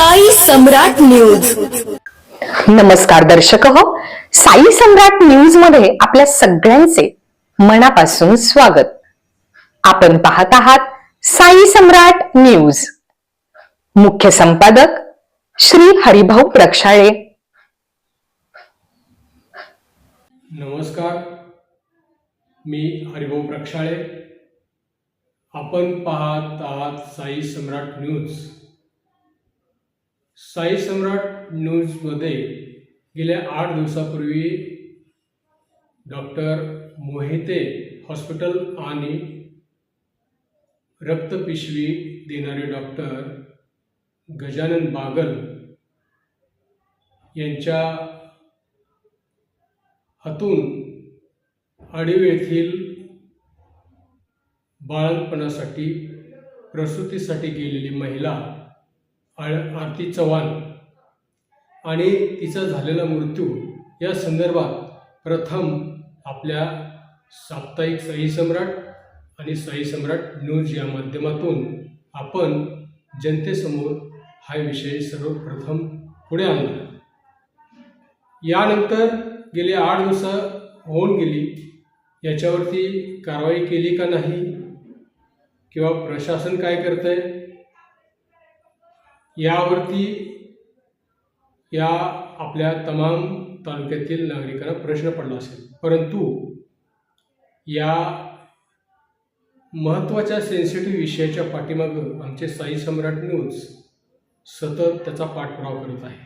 साई सम्राट news. नमस्कार दर्शक हो, साई सम्राट न्यूज मध्ये आपल्या सगळ्यांचे मनापासून स्वागत. आपण पाहत आहात साई सम्राट न्यूज. मुख्य संपादक श्री हरिभाऊ प्रक्षाळे. नमस्कार, मी हरिभाऊ प्रक्षाळे. आपण पाहत आहात साई सम्राट न्यूज. साई सम्राट न्यूजमध्ये गेल्या 8 दिवसापूर्वी डॉक्टर मोहिते हॉस्पिटल आणि रक्तपिशवी देणारे डॉक्टर गजानन बागल यांच्या हातून आडिव येथील बाळंतपणासाठी प्रसूतीसाठी गेलेली महिला आरती चव्हाण आणि तिचा झालेला मृत्यू या संदर्भात प्रथम आपल्या साप्ताहिक साई सम्राट आणि साई सम्राट न्यूज या माध्यमातून आपण जनतेसमोर हा विषय सर्वप्रथम पुढे आणला. यानंतर गेली 8 दिवस होऊन गेली, याच्यावरती कारवाई केली का नाही किंवा प्रशासन काय करतंय यावरती या आपल्या तमाम तालुक्यातील नागरिकांना प्रश्न पडला असेल. परंतु या महत्त्वाच्या सेन्सिटिव्ह विषयाच्या पाठीमागं आमचे साई सम्राट न्यूज सतत त्याचा पाठपुरावा करत आहे.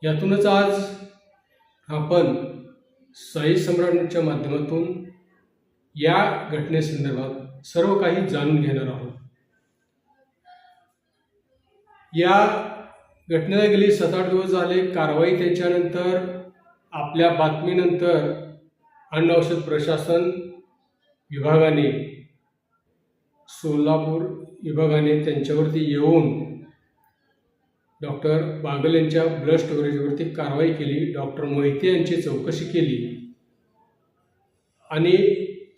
यातूनच आज आपण साई सम्राट न्यूजच्या माध्यमातून या घटनेसंदर्भात सर्व काही जाणून घेणार आहोत. या घटनेला गेली 7-8 दिवस झाले. कारवाई त्याच्यानंतर आपल्या बातमीनंतर अन्न औषध प्रशासन विभागाने, सोलापूर विभागाने त्यांच्यावरती येऊन डॉक्टर बागल यांच्या ब्लड स्टोरेजवरती कारवाई केली. डॉक्टर मोहिते यांची चौकशी केली आणि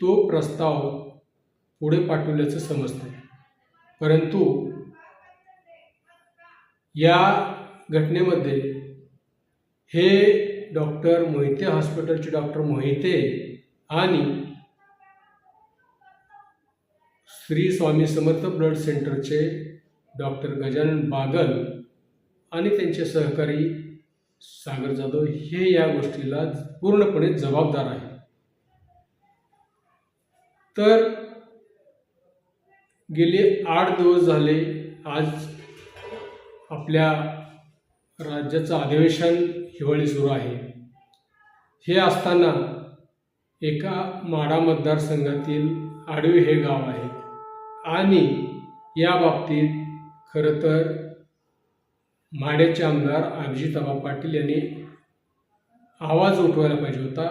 तो प्रस्ताव पुढे पाठवल्याचं समजतं. परंतु या घटनेमध्ये हे डॉक्टर मोहिते हॉस्पिटलचे डॉक्टर मोहिते आणि श्री स्वामी समर्थ ब्लड सेंटरचे डॉक्टर गजानन बागल आणि त्यांचे सहकारी सागर जाधव हे या गोष्टीला पूर्णपणे जबाबदार आहेत. तर गेले 8 दिवस झाले. आज आपल्या राज्याचं अधिवेशन हिवाळी सुरू आहे. हे असताना एका माढा मतदारसंघातील आडवे हे गाव आहे आणि या बाबतीत खरं तर माढ्याचे आमदार अभिजितआबा पाटील यांनी आवाज उठवायला पाहिजे होता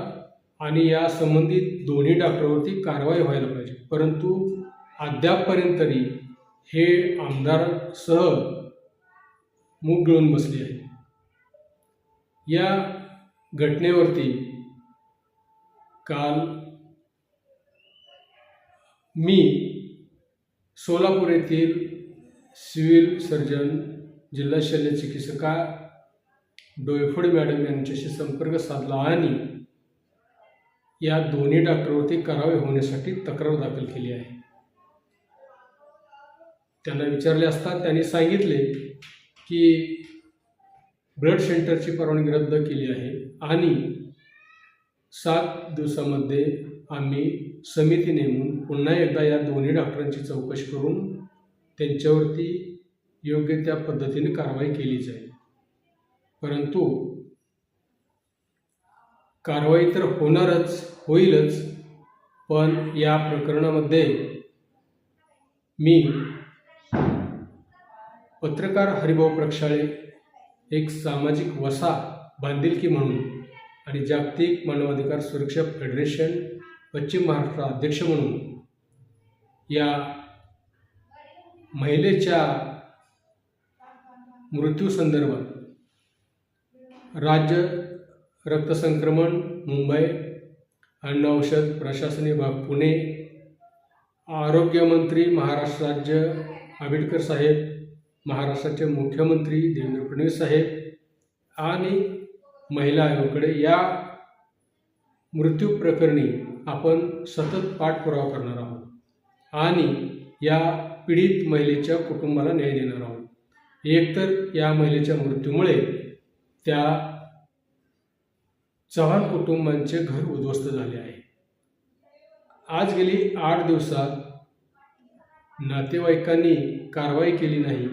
आणि या संबंधित दोन्ही डॉक्टरवरती कारवाई व्हायला पाहिजे. परंतु अद्यापपर्यंत तरी हे आमदारसह मूग गिळून बसले आहे. या घटनेवरती काल मी सोलापूर येथील सिव्हिल सर्जन, जिल्हा शल्य चिकित्सका डोयफोडे मॅडम यांच्याशी संपर्क साधला आणि या दोन्ही डॉक्टरवरती कारवाई होण्यासाठी तक्रार दाखल केली आहे. त्यांना विचारले असता त्यांनी सांगितले की ब्लड सेंटरची परवानगी रद्द केली आहे आणि 7 दिवसामध्ये आम्ही समिती नेमून पुन्हा एकदा या दोन्ही डॉक्टरांची चौकशी करून त्यांच्यावरती योग्य त्या पद्धतीने कारवाई केली जाईल. परंतु कारवाई तर होईलच, पण या प्रकरणामध्ये मी पत्रकार हरिभाऊ प्रक्षाळे एक सामाजिक वसा बांधिलकी म्हणून आणि जागतिक मानवाधिकार सुरक्षा फेडरेशन पश्चिम महाराष्ट्र अध्यक्ष म्हणून या महिलेच्या मृत्यूसंदर्भात राज्य रक्तसंक्रमण मुंबई, अन्न औषध प्रशासन विभाग पुणे, आरोग्यमंत्री महाराष्ट्र राज्य आंबेडकर साहेब महाराष्ट्राचे मुख्यमंत्री देवेंद्र फडणवीस साहेब आणि महिला आयोगाकडे या मृत्यू प्रकरणी आपण सतत पाठपुरावा करणार आहोत आणि या पीडित महिलेच्या कुटुंबाला न्याय देणार आहोत. एकतर या महिलेच्या मृत्यूमुळे त्या चव्हाण कुटुंबांचे घर उद्ध्वस्त झाले आहे. आज गेली 8 दिवसात नातेवाईकांनी कारवाई केली नाही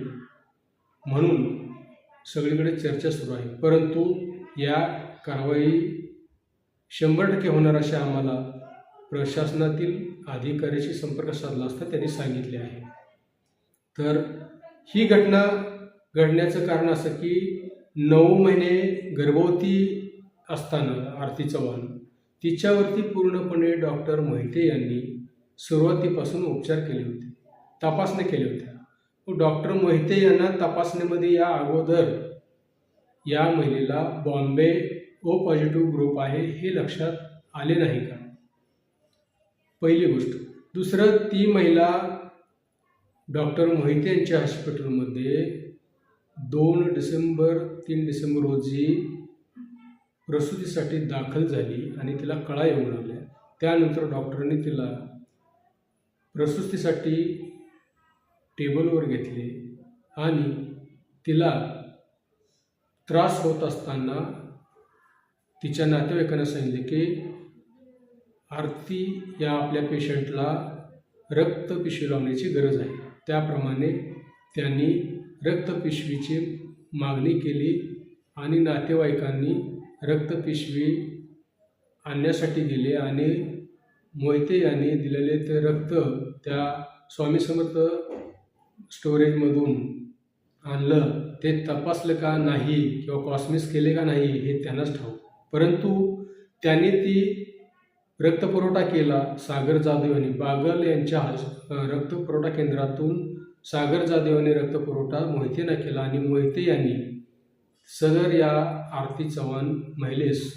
म्हणून सगळीकडे चर्चा सुरू आहे. परंतु या कारवाई 100% होणार असे आम्हाला प्रशासनातील अधिकाऱ्याशी संपर्क साधला असता त्यांनी सांगितले आहे. तर ही घटना घडण्याचं कारण असं की 9 महिने गर्भवती असताना आरती चव्हाण तिच्यावरती पूर्णपणे डॉक्टर मोहिते यांनी सुरुवातीपासून उपचार केले होते, तपासण्या केल्या होत्या. डॉक्टर मोहिते यांना तपासणीमध्ये या अगोदर या महिलेला बॉम्बे ओ पॉझिटिव्ह ग्रुप आहे हे लक्षात आले नाही का, पहिली गोष्ट. दुसरं, ती महिला डॉक्टर मोहिते यांच्या हॉस्पिटलमध्ये 3 डिसेंबर रोजी प्रसूतीसाठी दाखल झाली आणि तिला कळा येऊन आल्या. त्यानंतर डॉक्टरांनी तिला प्रसूतीसाठी टेबलवर घेतले आणि तिला त्रास होत असताना तिच्या नातेवाईकांना सांगितले की आरती या आपल्या पेशंटला रक्तपिशवी लावण्याची गरज आहे. त्याप्रमाणे त्यांनी रक्तपिशवीची मागणी केली आणि नातेवाईकांनी रक्तपिशवी आणण्यासाठी गेले आणि मोहिते यांनी दिलेले ते रक्त त्या स्वामी समर्थ स्टोरेजमधून आणलं. ते तपासलं का नाही किंवा कॉस्मिस केले का नाही हे त्यांनाच ठाऊक. परंतु त्यांनी ती रक्तपुरवठा केला. सागर जाधव यांनी बागल यांच्या रक्तपुरवठा केंद्रातून सागर जाधव यांनी रक्तपुरवठा मोहितेंना केला आणि मोहिते यांनी सदर या आरती चव्हाण महिलेस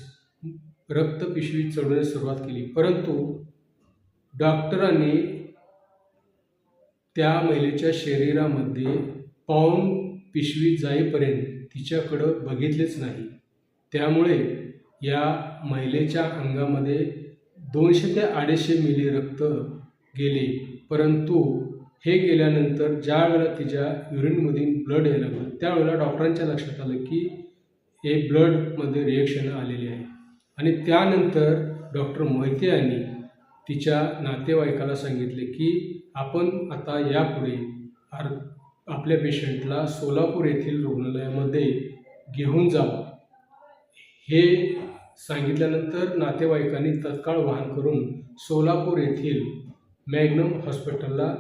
रक्तपिशवी चढवण्यास सुरुवात केली. परंतु डॉक्टरांनी त्या महिलेच्या शरीरामध्ये पाऊण पिशवी जाईपर्यंत तिच्याकडं बघितलेच नाही. त्यामुळे या महिलेच्या अंगामध्ये 200 ते 250 मिली रक्त गेले. परंतु हे गेल्यानंतर ज्या वेळेला तिच्या युरिनमधून ब्लड यायला लागलं त्यावेळेला डॉक्टरांच्या लक्षात आलं की हे ब्लडमध्ये रिएक्शन आलेले आहे आणि त्यानंतर डॉक्टर मोहिते यांनी तिच्या नातेवाईकाला सांगितले की आपण आता यापुढे आपल्या पेशंटला सोलापूर येथील रुग्णालयामध्ये घेऊन जावं. हे सांगितल्यानंतर नातेवाईकांनी तत्काळ वाहन करून सोलापूर येथील मॅग्नम हॉस्पिटलला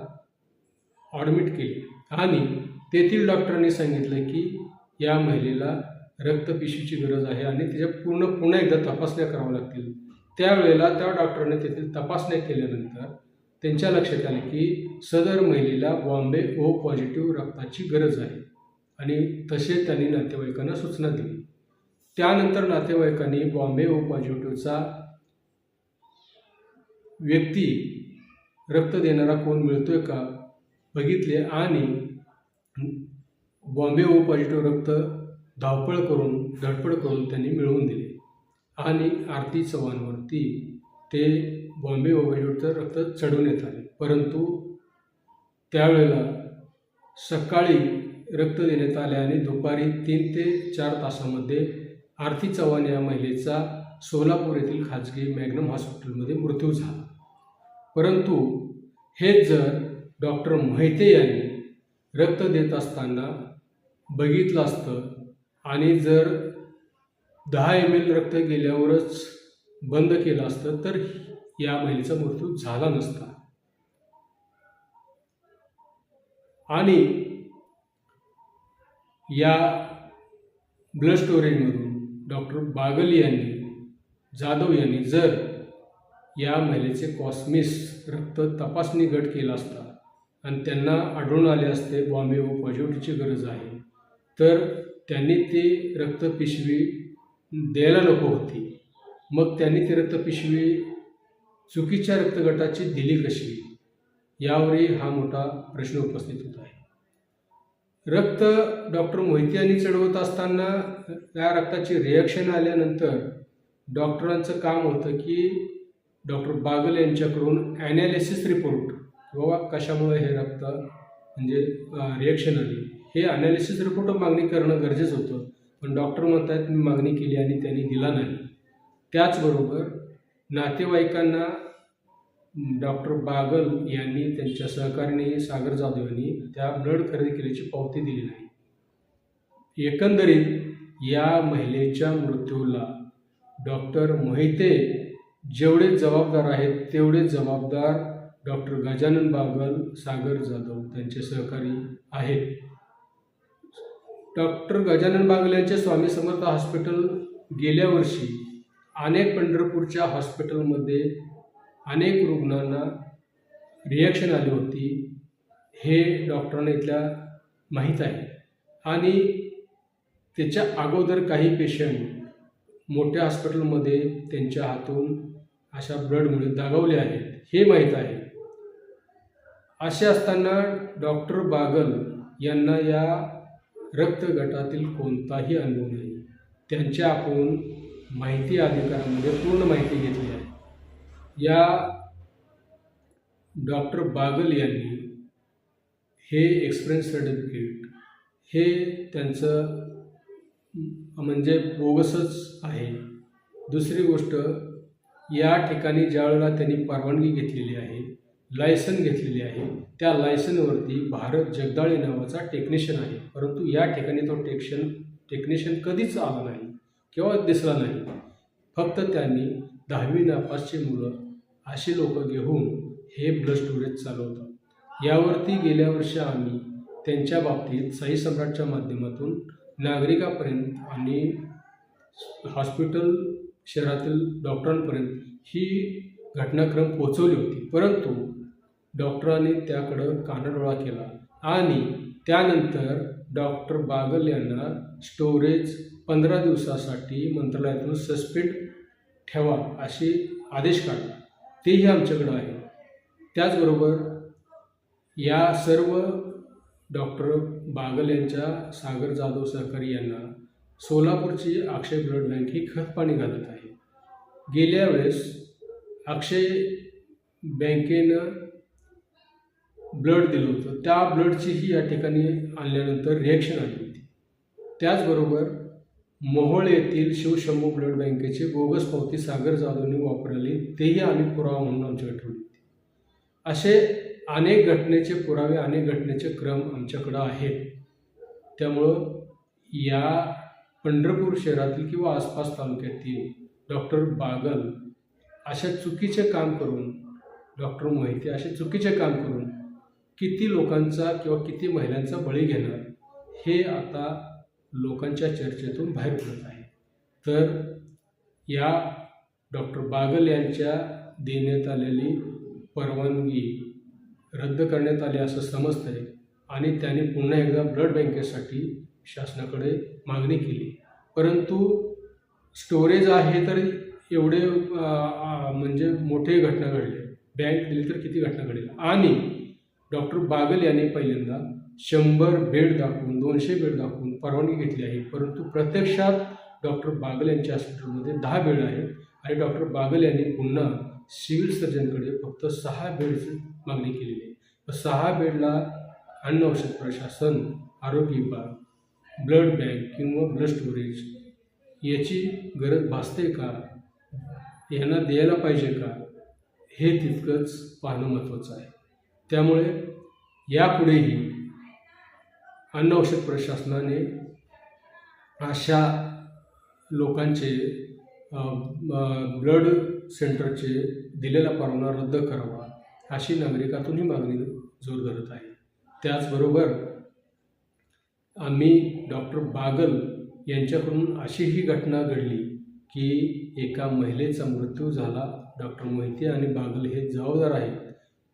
ॲडमिट केले आणि तेथील डॉक्टरांनी सांगितलं की या महिलेला रक्तपिशवीची गरज आहे आणि तिच्या पुन्हा एकदा तपासण्या कराव्या लागतील. त्यावेळेला त्या डॉक्टरांनी तेथील तपासण्या केल्यानंतर त्यांच्या लक्षात आले की सदर महिलेला बॉम्बे ओ पॉझिटिव्ह रक्ताची गरज आहे आणि तसे त्यांनी नातेवाईकांना सूचना दिली. त्यानंतर नातेवाईकांनी बॉम्बे ओ पॉझिटिव्हचा व्यक्ती रक्त देणारा कोण मिळतोय का बघितले आणि बॉम्बे ओ पॉझिटिव्ह रक्त धडपड करून त्यांनी मिळवून दिले आणि आरती चव्हाणवरती ते बॉम्बे ओ पॉझिटिव्हचं रक्त चढवण्यात आले. परंतु त्यावेळेला सकाळी रक्त देण्यात आले आणि दुपारी 3 ते 4 तासामध्ये आरती चव्हाण या महिलेचा सोलापूर येथील खाजगी मॅग्नम हॉस्पिटलमध्ये मृत्यू झाला. परंतु हेच जर डॉक्टर मोहिते यांनी रक्त देत असताना बघितलं असतं आणि जर 10 ml रक्त गेल्यावरच बंद केलं असतं तर या महिलेचा मृत्यू झाला नसता. आणि या ब्लड स्टोरेजमधून डॉक्टर बागल यांनी जाधव यांनी जर या महिलेचे कॉस्मिस रक्त तपासणी गट केला असता आणि त्यांना आढळून आले असते बॉम्बे ओ पॉझिटिव्हची गरज आहे तर त्यांनी ती रक्तपिशवी द्यायला नको होती. मग त्यांनी ती रक्तपिशवी चुकीच्या रक्तगटाची दिली कशी यावरही हा मोठा प्रश्न उपस्थित होत आहे. रक्त डॉक्टर मोहिते यांनी चढवत असताना त्या रक्ताची रिॲक्शन आल्यानंतर डॉक्टरांचं काम होतं की डॉक्टर बागल यांच्याकडून ॲनालिसिस रिपोर्ट किंवा कशामुळे हे रक्त म्हणजे रिॲक्शन आली हे ॲनालिसिस रिपोर्ट मागणी करणं गरजेचं होतं. पण डॉक्टर म्हणतात मी मागणी केली आणि त्यांनी दिला नाही. त्याचबरोबर नातेवाईकांना डॉक्टर बागल यांनी त्यांच्या सहकार्याने सागर जाधव यांनी त्या ब्लड खरेदी केल्याची पावती दिली नाही. एकंदरीत या महिलेच्या मृत्यूला डॉक्टर मोहिते जेवढे जबाबदार आहेत तेवढे जबाबदार डॉक्टर गजानन बागल, सागर जाधव त्यांचे सहकारी आहेत. डॉक्टर गजानन बागल यांचे स्वामी समर्थ हॉस्पिटल गेल्या वर्षी अनेक पंढरपूरच्या हॉस्पिटलमध्ये अनेक रुग्णांना रिॲक्शन आली होती हे डॉक्टरांना इथल्या माहीत आहे. आणि त्याच्या अगोदर काही पेशंट मोठ्या हॉस्पिटलमध्ये त्यांच्या हातून अशा ब्लडमुळे दगावले आहेत हे माहीत आहे. असे असताना डॉक्टर बागल यांना या रक्त गटातील कोणताही अनुभव नाही. त्यांच्या आपण माहिती अधिकारामध्ये पूर्ण माहिती घेतली आहे. या डॉक्टर बागल यांनी हे एक्सपिरियन्स सर्टिफिकेट हे त्यांचं म्हणजे बोगसच आहे. दुसरी गोष्ट या ठिकाणी ज्यावेळेला त्यांनी परवानगी घेतलेली आहे, लायसन घेतलेली आहे, त्या लायसनवरती भारत जगदाळे नावाचा टेक्निशियन आहे. परंतु या ठिकाणी तो टेक्निशियन कधीच आला नाही किंवा दिसला नाही. फक्त त्यांनी 10वी नापासची मुलं अशी लोक घेऊन हे ब्लड स्टोरेज चालवतात. यावरती गेल्या वर्षी आम्ही त्यांच्या बाबतीत साई सम्राटच्या माध्यमातून नागरिकापर्यंत आणि हॉस्पिटल शहरातील डॉक्टरांपर्यंत ही घटनाक्रम पोचवली होती. परंतु डॉक्टरांनी त्याकडं कानाडोळा केला आणि त्यानंतर डॉक्टर बागल यांना स्टोरेज 15 दिवसासाठी मंत्रालयातून सस्पेंड ठेवा अशी आदेश काढला. तेही आमच्याकडं आहे. त्याचबरोबर या सर्व डॉक्टर बागल यांच्या सागर जाधव सहकारी यांना सोलापूरची अक्षय ब्लड बँक ही खतपाणी घालत आहे. गेल्या वेळेस अक्षय बँकेनं ब्लड दिलं होतं, त्या ब्लडचीही या ठिकाणी आणल्यानंतर रिॲक्शन आली होती. त्याचबरोबर मोहोळ येथील शिवशंभू ब्लड बँकेची बोगस पावती सागर जाधवने वापरली, तेही आम्ही पुरावा म्हणून आमच्याकडे ठेवली होती. असे अनेक घटनेचे पुरावे, अनेक घटनेचे क्रम आमच्याकडं आहेत. त्यामुळं या पंढरपूर शहरातील किंवा आसपास तालुक्यातील डॉक्टर बागल अशा चुकीचे काम करून, डॉक्टर मोहिते असे चुकीचे काम करून किती लोकांचा किंवा किती महिलांचा बळी घेणार हे आता लोकांच्या चर्चेतून बाहेर पडत आहे. तर या डॉक्टर बागल यांच्या देण्यात आलेली परवानगी रद्द करण्यात आली असं समजतं आहे आणि त्यांनी पुन्हा एकदा ब्लड बँकेसाठी शासनाकडे मागणी केली. परंतु स्टोरेज आहे तर एवढे म्हणजे मोठे घटना घडले, बँक दिली तर किती घटना घडेल. आणि डॉक्टर बागल यांनी पहिल्यांदा 100 बेड दाखवून 200 बेड दाखवून परवानगी घेतली आहे. परंतु प्रत्यक्षात डॉक्टर बागल यांच्या हॉस्पिटलमध्ये 10 बेड आहेत आणि डॉक्टर बागल यांनी पुन्हा सिव्हिल सर्जनकडे फक्त 6 बेडची मागणी केलेली आहे. 6 बेडला अन्न औषध प्रशासन, आरोग्य विभाग, ब्लड बँक किंवा ब्लड स्टोरेज याची गरज भासते का, यांना द्यायला पाहिजे का, हे तितकंच पाहणं महत्त्वाचं आहे. त्यामुळे यापुढेही अन्न औषध प्रशासनाने अशा लोकांचे ब्लड सेंटरचे दिलेला परवाना रद्द करावा अशी नागरिकातून ही मागणी जोर धरत आहे. त्याचबरोबर आम्ही डॉक्टर बागल यांच्याकडून अशी ही घटना घडली की एका महिलेचा मृत्यू झाला. डॉक्टर मोहिते आणि बागल हे जबाबदार आहेत.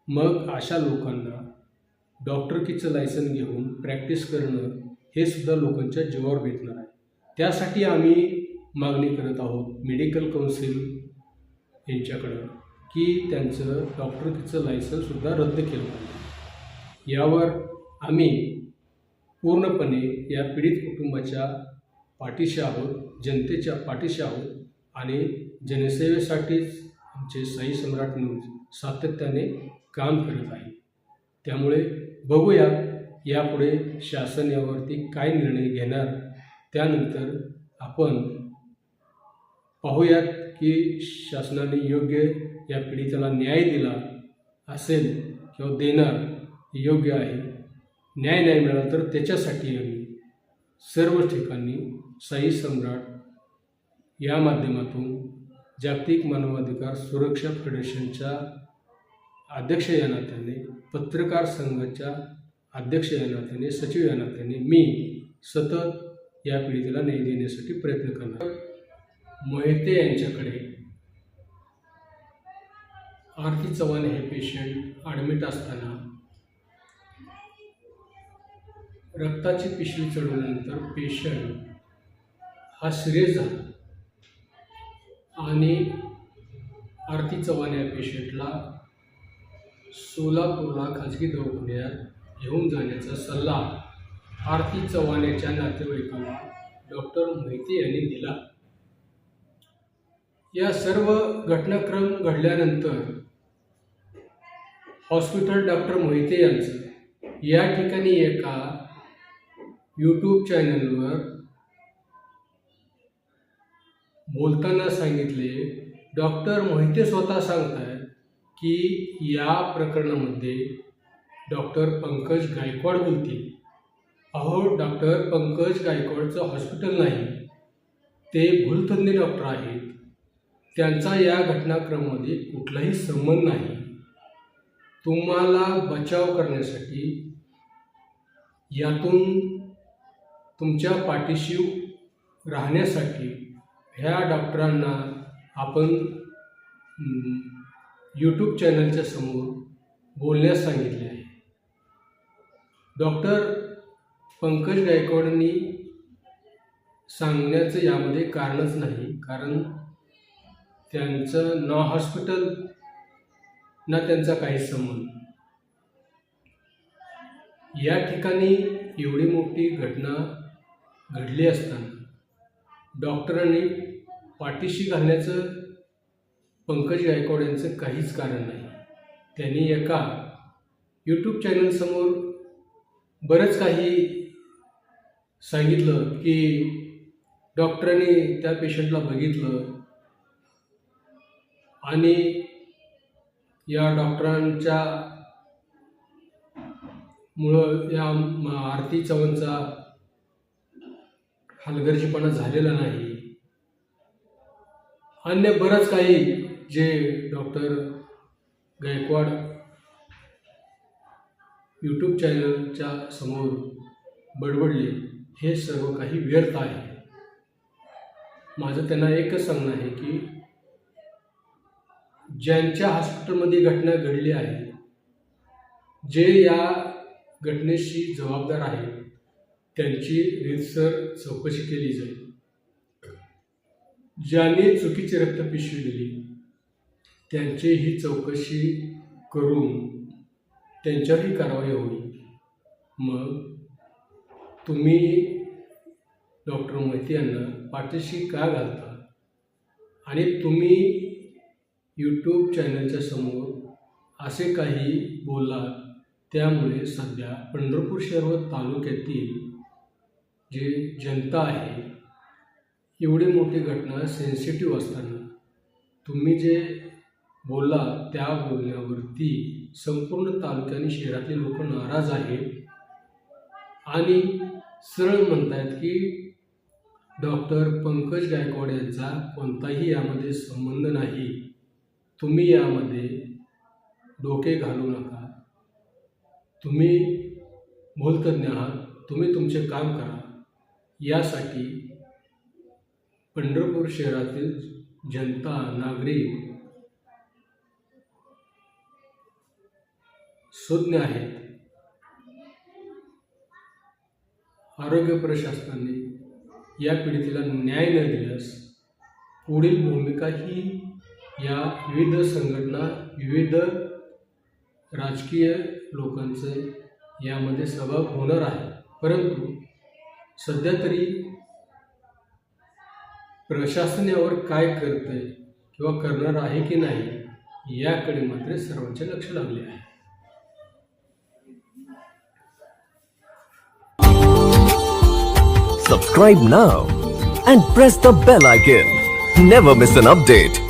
मग अशा लोकांना डॉक्टरकीचं लायसन घेऊन प्रॅक्टिस करणं हे सुद्धा लोकांच्या जीवावर बेतणार आहे. त्यासाठी आम्ही मागणी करत आहोत मेडिकल काउन्सिल यांच्याकडं की त्यांचं डॉक्टरकीचं लायसन्ससुद्धा रद्द केलं पाहिजे. यावर आम्ही पूर्णपणे या पीडित कुटुंबाच्या पाठीशी आहोत, जनतेच्या पाठीशी आहोत आणि जनसेवेसाठीच आमचे साई सम्राट न्यूज सातत्याने काम करत आहे. त्यामुळे बघूया यापुढे शासन यावरती काय निर्णय घेणार. त्यानंतर आपण पाहूयात की शासनाने योग्य या पीडिताला न्याय दिला असेल किंवा देणार योग्य आहे. न्याय नाही मिळाला तर त्याच्यासाठी आम्ही सर्व ठिकाणी साई सम्राट या माध्यमातून जागतिक मानवाधिकार सुरक्षा फेडरेशनच्या अध्यक्ष या नात्याने, पत्रकार संघाच्या अध्यक्ष या नात्याने, सचिव या नात्याने मी सतत या पीडितेला न्याय देण्यासाठी प्रयत्न करणार. मोहिते यांच्याकडे आरती चव्हाण हे पेशंट ॲडमिट असताना रक्ताची पिशवी चढवल्यानंतर पेशंट हा सिरियस झाला आणि आरती चव्हाण या पेशंटला सोलापूरला खाजगी दवाखान्यात घेऊन जाण्याचा सल्ला आरती चव्हाण याच्या नातेवाईकाला डॉक्टर मोहिते यांनी दिला. या सर्व घटनाक्रम घडल्यानंतर हॉस्पिटल डॉक्टर मोहिते यांचं या ठिकाणी एका यूट्यूब चॅनलवर बोलताना सांगितले, डॉक्टर मोहिते स्वतः सांगतात की या प्रकरणामध्ये डॉक्टर पंकज गायकवाड बोलतील. अहो, डॉक्टर पंकज गायकवाडचं हॉस्पिटल नाही, ते भूलतज्ञ डॉक्टर आहेत. त्यांचा या घटनाक्रमामध्ये कुठलाही संबंध नाही. तुम्हाला बचाव करण्यासाठी यातून तुमच्या पाठीशी राहण्यासाठी ह्या डॉक्टरांना आपण यूट्यूब चॅनलच्या समोर बोलण्यास सांगितले आहे. डॉक्टर पंकज गायकवाडांनी सांगण्याचं यामध्ये कारणच नाही, कारण त्यांचं ना हॉस्पिटल ना त्यांचा काही संबंध. या ठिकाणी एवढी मोठी घटना घडली असताना डॉक्टरांनी पाठीशी घालण्याचं पंकज गायकवाड यांचं काहीच कारण नाही. त्यांनी एका यूट्यूब चॅनलसमोर बरंच काही सांगितलं की डॉक्टरांनी त्या पेशंटला बघितलं आणि या डॉक्टरांच्या मुळं या आरती चव्हाणचा हलगर्जीपणा झालेला नाही. अन्य बरंच काही जे डॉक्टर गायकवाड यूट्यूब चॅनलच्या समोर बडबडले हे सर्व काही व्यर्थ आहे. माझं त्यांना एकच सांगणं आहे की ज्यांच्या हॉस्पिटलमध्ये घटना घडली आहे, जे या घटनेशी जबाबदार आहेत, त्यांची रीतसर चौकशी केली जाईल. ज्यांनी चुकीची रक्तपिशवी दिली त्यांची ही चौकशी करून त्यांच्यावरही कारवाई होईल. मग तुम्ही डॉक्टर मोहिते यांना पाठीशी का घालता आणि तुम्ही यूट्यूब चॅनलच्या समोर असे काही बोललात, त्यामुळे सध्या पंढरपूर शहर व तालुक्यातील जे जनता आहे, एवढी मोठी घटना सेन्सिटिव्ह असताना तुम्ही जे बोलला त्या बोलण्यावरती संपूर्ण तालुका आणि शहरातले लोक नाराज आहेत आणि सरळ म्हणतात की डॉक्टर पंकज गायकवाड यांचा कोणताही यामध्ये संबंध नाही. तुम्ही यामध्ये डोके घालू नका. तुम्ही भूलतज्ञ आहात. तुम्ही तुमचे काम करा. यासाठी पंढरपूर शहरातील जनता, नागरिक सुज्ञ आहेत. आरोग्य प्रशासनाने या पीडितेला न्याय न दिल्यास पुढील भूमिका ही या विविध संघटना, विविध राजकीय लोकांचे यामध्ये सहभाग होणार आहे. परंतु सध्या तरी प्रशासन यावर काय करतंय किंवा करणार आहे की नाही याकडे मात्र सर्वांचे लक्ष लागले आहे. Subscribe now and press the bell icon. Never miss an update.